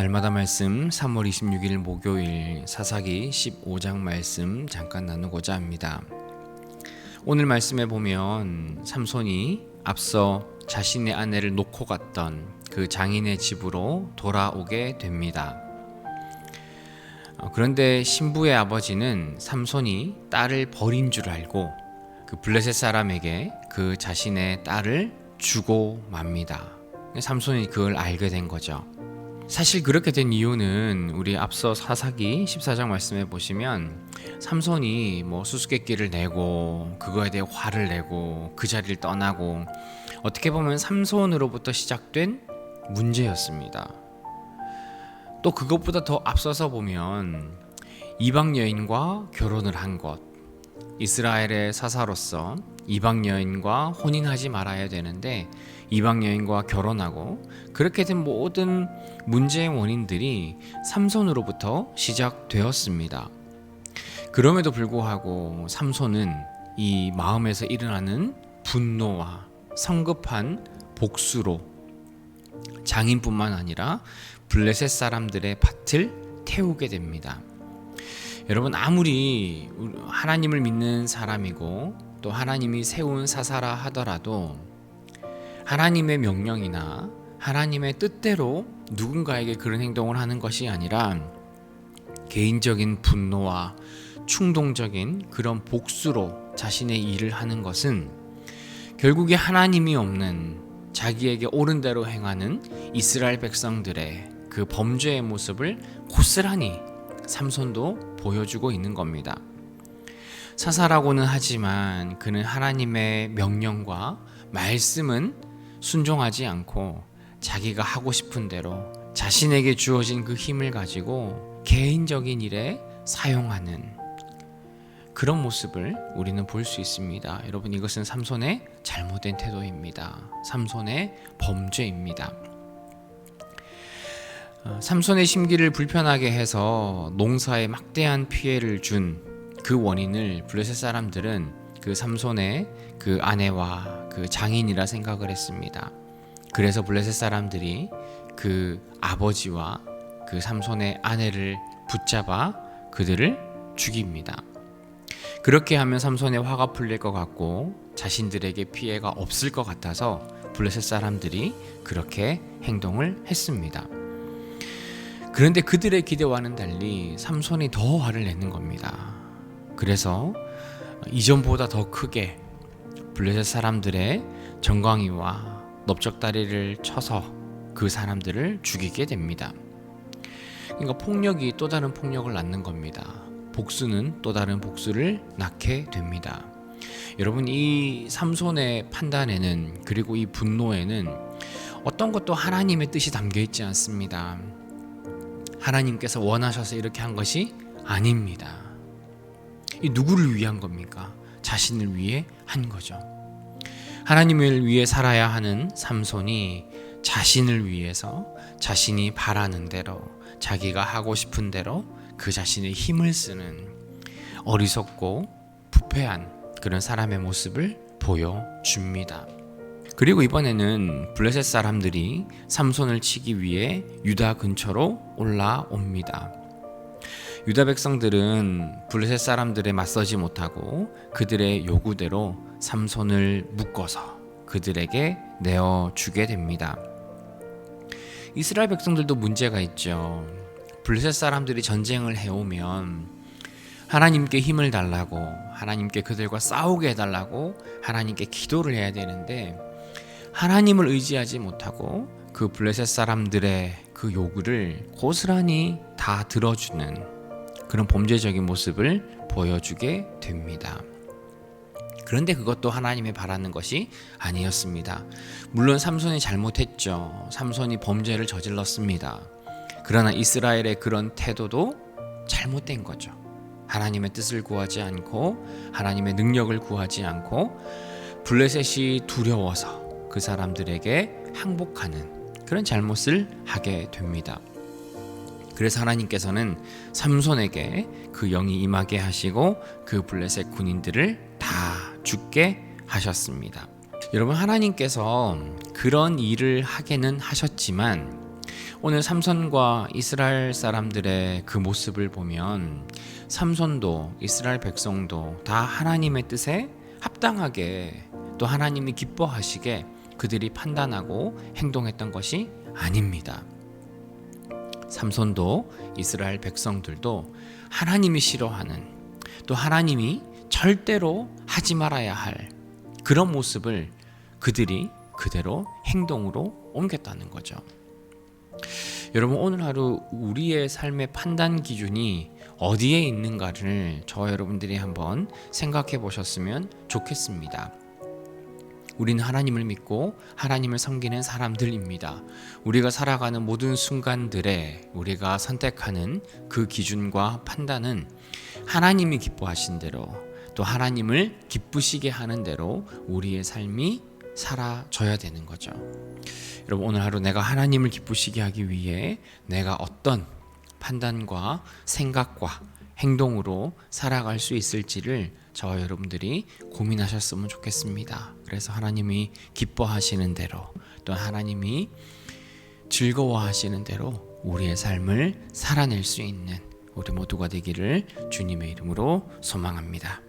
날마다 말씀 3월 26일 목요일 사사기 15장 말씀 잠깐 나누고자 합니다. 오늘 말씀에 보면 삼손이 앞서 자신의 아내를 놓고 갔던 그 장인의 집으로 돌아오게 됩니다. 그런데 신부의 아버지는 삼손이 딸을 버린 줄 알고 그 블레셋 사람에게 그 자신의 딸을 주고 맙니다. 삼손이 그걸 알게 된 거죠. 사실 그렇게 된 이유는 우리 앞서 사사기 14장 말씀에 보시면 삼손이 수수께끼를 내고 그거에 대해 화를 내고 그 자리를 떠나고 어떻게 보면 삼손으로부터 시작된 문제였습니다. 또 그것보다 더 앞서서 보면 이방 여인과 결혼을 한 것, 이스라엘의 사사로서 이방 여인과 혼인하지 말아야 되는데 이방 여인과 결혼하고 그렇게 된 모든 문제의 원인들이 삼손으로부터 시작되었습니다. 그럼에도 불구하고 삼손은 이 마음에서 일어나는 분노와 성급한 복수로 장인뿐만 아니라 블레셋 사람들의 밭을 태우게 됩니다. 여러분, 아무리 하나님을 믿는 사람이고 또 하나님이 세운 사사라 하더라도 하나님의 명령이나 하나님의 뜻대로 누군가에게 그런 행동을 하는 것이 아니라 개인적인 분노와 충동적인 그런 복수로 자신의 일을 하는 것은 결국에 하나님이 없는 자기에게 옳은 대로 행하는 이스라엘 백성들의 그 범죄의 모습을 고스란히 삼손도 보여주고 있는 겁니다. 사사라고는 하지만 그는 하나님의 명령과 말씀은 순종하지 않고 자기가 하고 싶은 대로 자신에게 주어진 그 힘을 가지고 개인적인 일에 사용하는 그런 모습을 우리는 볼 수 있습니다. 여러분, 이것은 삼손의 잘못된 태도입니다. 삼손의 범죄입니다. 삼손의 심기를 불편하게 해서 농사에 막대한 피해를 준 그 원인을 블레셋 사람들은 그 삼손의 그 아내와 그 장인이라 생각을 했습니다. 그래서 블레셋 사람들이 그 아버지와 그 삼손의 아내를 붙잡아 그들을 죽입니다. 그렇게 하면 삼손의 화가 풀릴 것 같고 자신들에게 피해가 없을 것 같아서 블레셋 사람들이 그렇게 행동을 했습니다. 그런데 그들의 기대와는 달리 삼손이 더 화를 내는 겁니다. 그래서 이전보다 더 크게 블레셋 사람들의 정강이와 넓적다리를 쳐서 그 사람들을 죽이게 됩니다. 그러니까 폭력이 또 다른 폭력을 낳는 겁니다. 복수는 또 다른 복수를 낳게 됩니다. 여러분, 이 삼손의 판단에는, 그리고 이 분노에는 어떤 것도 하나님의 뜻이 담겨 있지 않습니다. 하나님께서 원하셔서 이렇게 한 것이 아닙니다. 이 누구를 위한 겁니까? 자신을 위해 한 거죠. 하나님을 위해 살아야 하는 삼손이 자신을 위해서 자신이 바라는 대로, 자기가 하고 싶은 대로 그 자신의 힘을 쓰는 어리석고 부패한 그런 사람의 모습을 보여줍니다. 그리고 이번에는 블레셋 사람들이 삼손을 치기 위해 유다 근처로 올라옵니다. 유다 백성들은 블레셋 사람들에 맞서지 못하고 그들의 요구대로 삼손을 묶어서 그들에게 내어주게 됩니다. 이스라엘 백성들도 문제가 있죠. 블레셋 사람들이 전쟁을 해오면 하나님께 힘을 달라고, 하나님께 그들과 싸우게 해달라고 하나님께 기도를 해야 되는데 하나님을 의지하지 못하고 그 블레셋 사람들의 그 요구를 고스란히 다 들어주는 그런 범죄적인 모습을 보여주게 됩니다. 그런데 그것도 하나님이 바라는 것이 아니었습니다. 물론 삼손이 잘못했죠. 삼손이 범죄를 저질렀습니다. 그러나 이스라엘의 그런 태도도 잘못된 거죠. 하나님의 뜻을 구하지 않고 하나님의 능력을 구하지 않고 블레셋이 두려워서 그 사람들에게 항복하는 그런 잘못을 하게 됩니다. 그래서 하나님께서는 삼손에게 그 영이 임하게 하시고 그 블레셋 군인들을 다 죽게 하셨습니다. 여러분, 하나님께서 그런 일을 하게는 하셨지만 오늘 삼손과 이스라엘 사람들의 그 모습을 보면 삼손도 이스라엘 백성도 다 하나님의 뜻에 합당하게 또 하나님이 기뻐하시게 그들이 판단하고 행동했던 것이 아닙니다. 삼손도 이스라엘 백성들도 하나님이 싫어하는 또 하나님이 절대로 하지 말아야 할 그런 모습을 그들이 그대로 행동으로 옮겼다는 거죠. 여러분, 오늘 하루 우리의 삶의 판단 기준이 어디에 있는가를 저와 여러분들이 한번 생각해 보셨으면 좋겠습니다. 우리는 하나님을 믿고 하나님을 섬기는 사람들입니다. 우리가 살아가는 모든 순간들에 우리가 선택하는 그 기준과 판단은 하나님이 기뻐하신 대로 또 하나님을 기쁘시게 하는 대로 우리의 삶이 살아져야 되는 거죠. 여러분, 오늘 하루 내가 하나님을 기쁘시게 하기 위해 내가 어떤 판단과 생각과 행동으로 살아갈 수 있을지를 저와 여러분들이 고민하셨으면 좋겠습니다. 그래서 하나님이 기뻐하시는 대로 또 하나님이 즐거워하시는 대로 우리의 삶을 살아낼 수 있는 우리 모두가 되기를 주님의 이름으로 소망합니다.